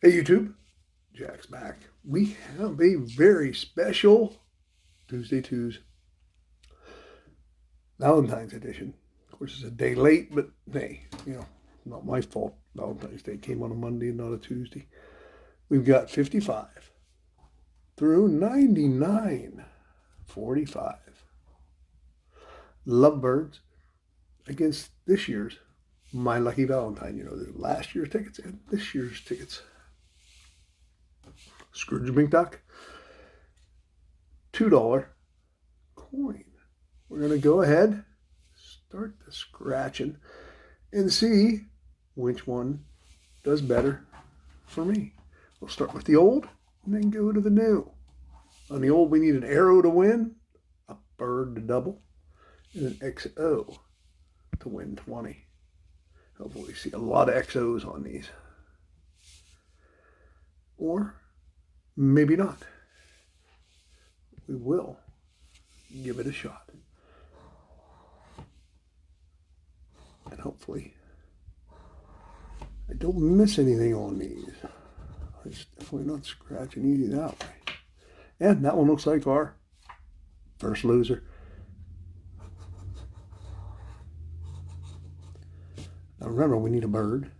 Hey YouTube, Jack's back. We have a very special Tuesday Twos Valentine's edition. Of course, it's a day late, but hey, not my fault. Valentine's Day came on a Monday and not a Tuesday. We've got 55 through 99, 45 lovebirds against this year's My Lucky Valentine. The last year's tickets and this year's tickets. Scrooge McDuck, $2 coin. We're going to go ahead, start the scratching, and see which one does better for me. We'll start with the old and then go to the new. On the old, we need an arrow to win, a bird to double, and an XO to win 20. Hopefully we see a lot of XOs on these. Or maybe not. We will give it a shot. And hopefully I don't miss anything on these. It's definitely not scratching easy that way. And that one looks like our first loser. Now remember, we need a bird,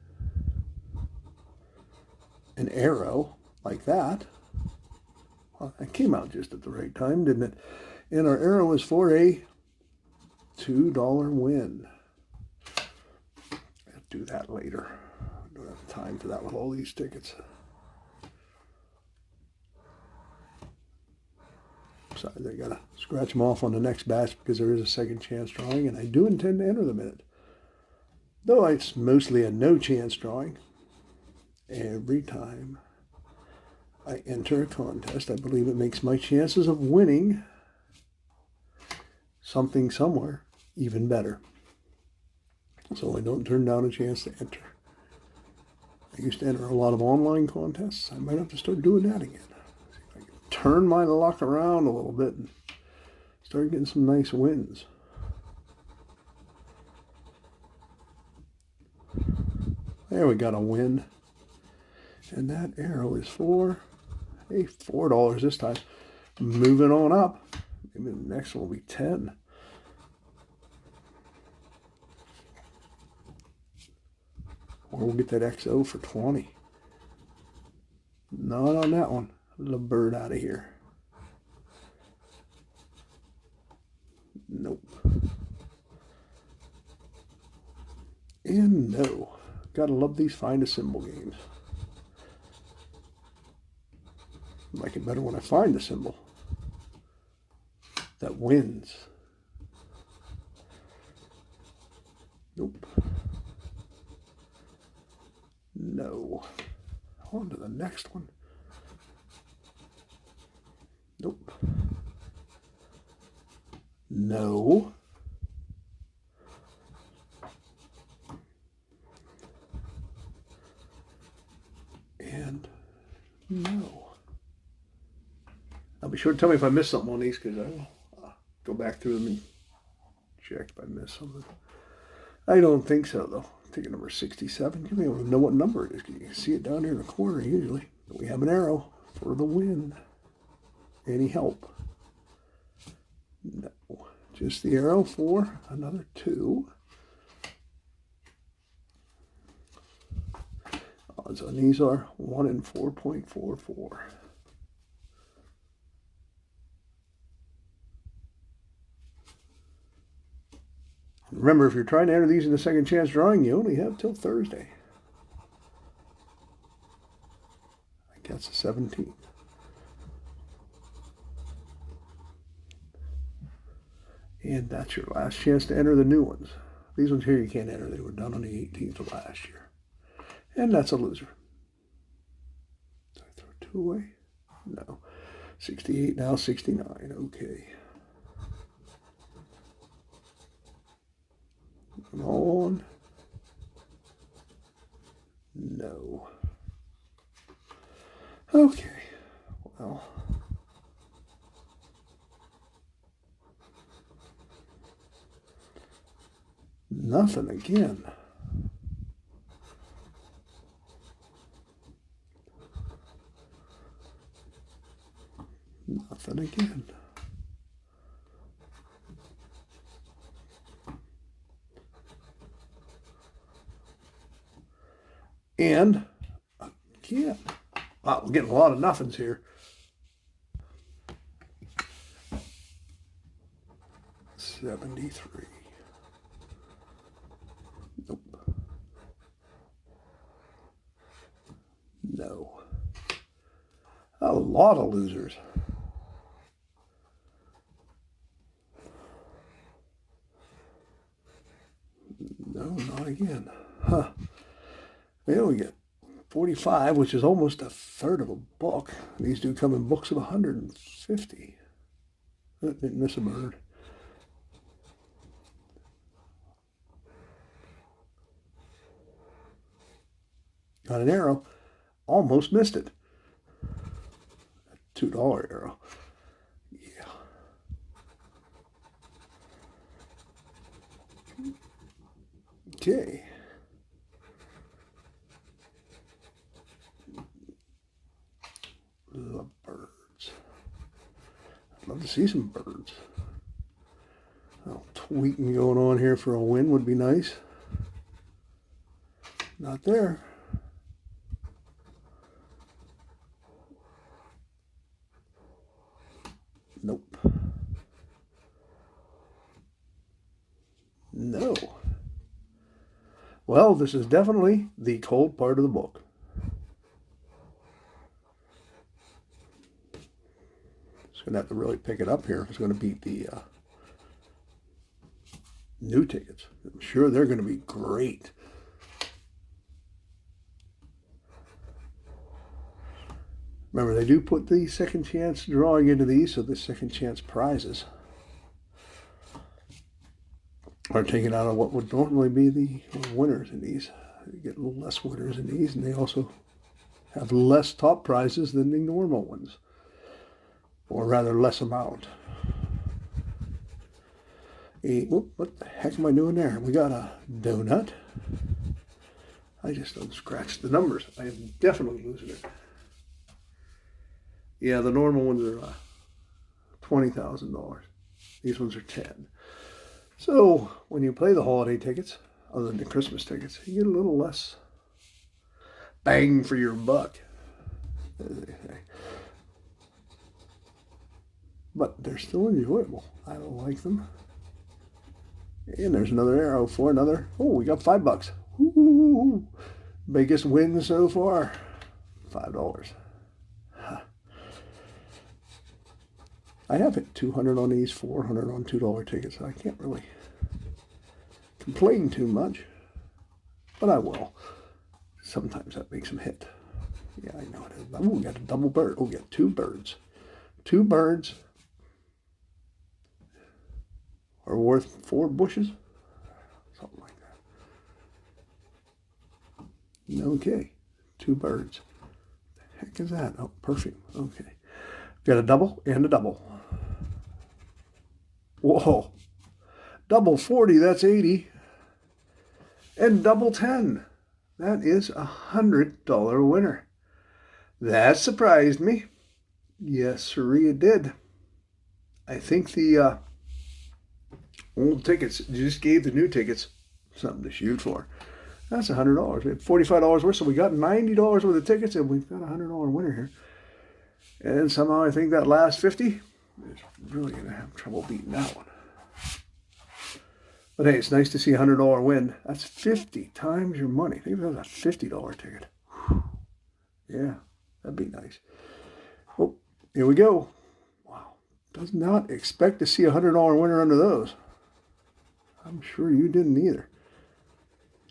an arrow like that. Well, that came out just at the right time, didn't it? And our arrow is for a $2 win. I'll do that later. I don't have time for that with all these tickets. Besides, I gotta scratch them off on the next batch because there is a second chance drawing, and I do intend to enter them in it. Though it's mostly a no chance drawing. Every time I enter a contest, I believe it makes my chances of winning something somewhere even better. So I don't turn down a chance to enter. I used to enter a lot of online contests. I might have to start doing that again. See if I can turn my luck around a little bit and start getting some nice wins. There, we got a win. And that arrow is for a $4 this time. Moving on up. Maybe the next one will be 10. Or we'll get that XO for 20. Not on that one. Little bird out of here. Nope. And no. Gotta love these find a symbol games. I like it better when I find a symbol that wins. Nope. No. On to the next one. Nope. No. And no. I'll be sure to tell me if I missed something on these because I will go back through them and check if I missed something. I don't think so, though. Ticket number 67. You may even know what number it is because you can see it down here in the corner usually. We have an arrow for the win. Any help? No. Just the arrow for another 2. Odds on these are 1 in 4.44. Remember, if you're trying to enter these in the second chance drawing, you only have till Thursday. I think that's the 17th. And that's your last chance to enter the new ones. These ones here you can't enter. They were done on the 18th of last year. And that's a loser. Did I throw 2 away? No. 68 now, 69. Okay. On. No. Okay. Well. Nothing again. And again, wow, we're getting a lot of nothings here. 73. Nope. No. A lot of losers. No, not again. Huh. There we get 45, which is almost a third of a book. These do come in books of 150. Didn't miss a bird. Got an arrow. Almost missed it. $2 arrow. Yeah. Okay. Love birds. I'd love to see some birds. A little tweaking going on here for a win would be nice. Not there. Nope. No. Well, this is definitely the cold part of the book. Just going to have to really pick it up here if it's going to beat the new tickets. I'm sure they're going to be great. Remember, they do put the second chance drawing into these, so the second chance prizes are taken out of what would normally be the winners in these. You get a little less winners in these, and they also have less top prizes than the normal ones, or rather less amount. What the heck am I doing there? We got a donut. I just don't scratch the numbers. I am definitely losing it. Yeah, the normal ones are $20,000. These ones are 10. So when you play the holiday tickets, other than the Christmas tickets, you get a little less bang for your buck, as they say. But they're still enjoyable. I don't like them. And there's another arrow for another. Oh, we got $5. Ooh, biggest win so far. $5. Huh. I have hit 200 on these, 400 on $2 tickets. I can't really complain too much, but I will. Sometimes that makes them hit. Yeah, I know it is. Oh, we got a double bird. Oh, we got 2 birds. 2 birds are worth 4 bushes. Something like that. Okay, 2 birds. What the heck is that? Oh, perfect. Okay. Got a double and a double. Whoa. Double 40, that's 80. And double 10. That is $100 winner. That surprised me. Yes, sirree, it did. I think the old tickets just gave the new tickets something to shoot for. That's $100. We had $45 worth, so we got $90 worth of tickets, and we've got a $100 winner here. And somehow I think that last 50 is really going to have trouble beating that one. But hey, it's nice to see a $100 win. That's 50 times your money. Think if that was a $50 ticket. Whew. Yeah, that'd be nice. Oh, here we go. Wow. Does not expect to see a $100 winner under those. I'm sure you didn't either.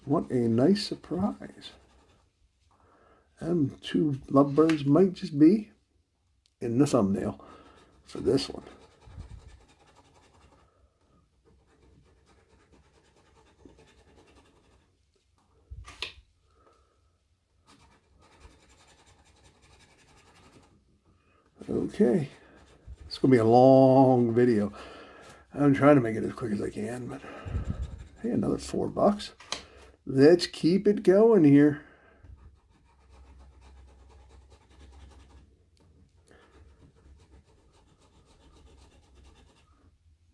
What a nice surprise. And 2 lovebirds might just be in the thumbnail for this one. Okay, it's going to be a long video. I'm trying to make it as quick as I can, but hey, another $4. Let's keep it going here.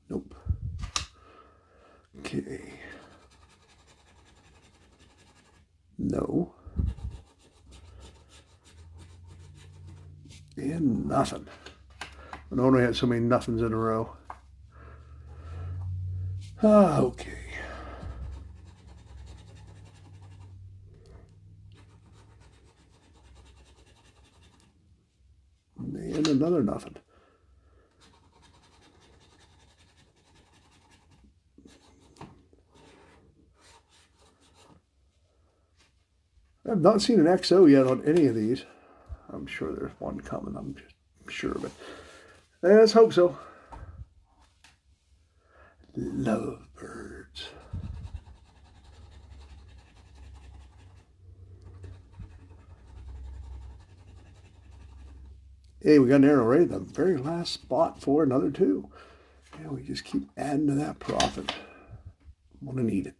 Nope. Okay. No. And nothing. I don't know we had so many nothings in a row. Okay. And another nothing. I've not seen an XO yet on any of these. I'm sure there's one coming. I'm just sure of it. Let's hope so. Lovebirds. Hey, we got an arrow right at the very last spot for another 2. And we just keep adding to that profit. I'm gonna need it.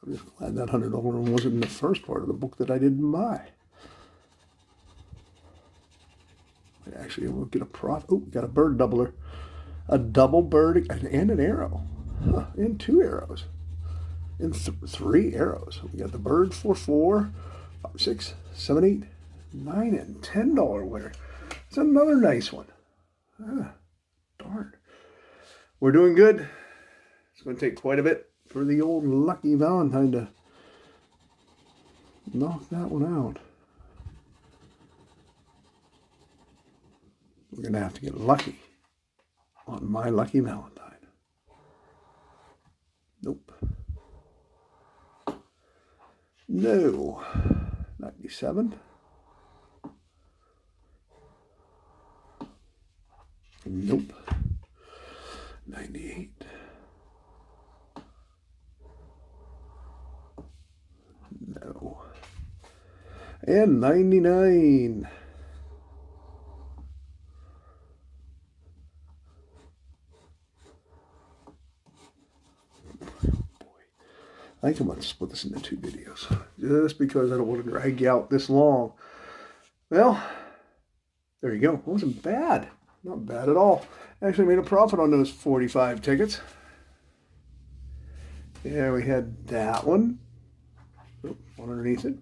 I'm just glad that $100 one wasn't in the first part of the book that I didn't buy. Actually, we'll get a profit. Oh, we got a bird doubler. A double bird and an arrow. Huh, and 2 arrows. And 3 arrows. We got the bird for 4, 5, 6, 7, 8, 9, and $10 winner. It's another nice one. Ah, darn. We're doing good. It's going to take quite a bit for the old Lucky Valentine to knock that one out. We're going to have to get lucky on my Lucky Valentine. Nope. No. 97. Nope. 98. No. And 99. I think I'm going to split this into 2 videos, just because I don't want to drag you out this long. Well, there you go. It wasn't bad. Not bad at all. Actually made a profit on those 45 tickets. Yeah, we had that one. Oh, one underneath it.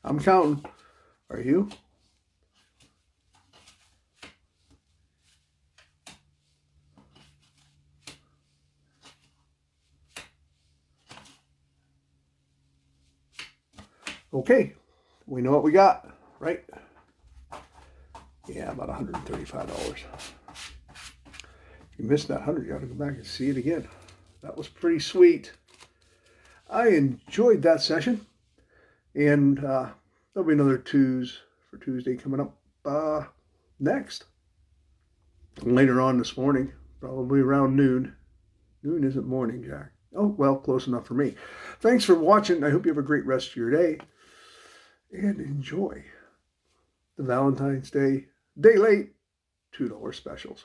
I'm counting. Are you? Okay, we know what we got, right? Yeah, about $135. If you missed that 100, you ought to go back and see it again. That was pretty sweet. I enjoyed that session. And there'll be another 2s for Tuesday coming up next. Later on this morning, probably around noon. Noon isn't morning, Jack. Oh, well, close enough for me. Thanks for watching. I hope you have a great rest of your day. And enjoy the Valentine's Day Day Late $2 specials.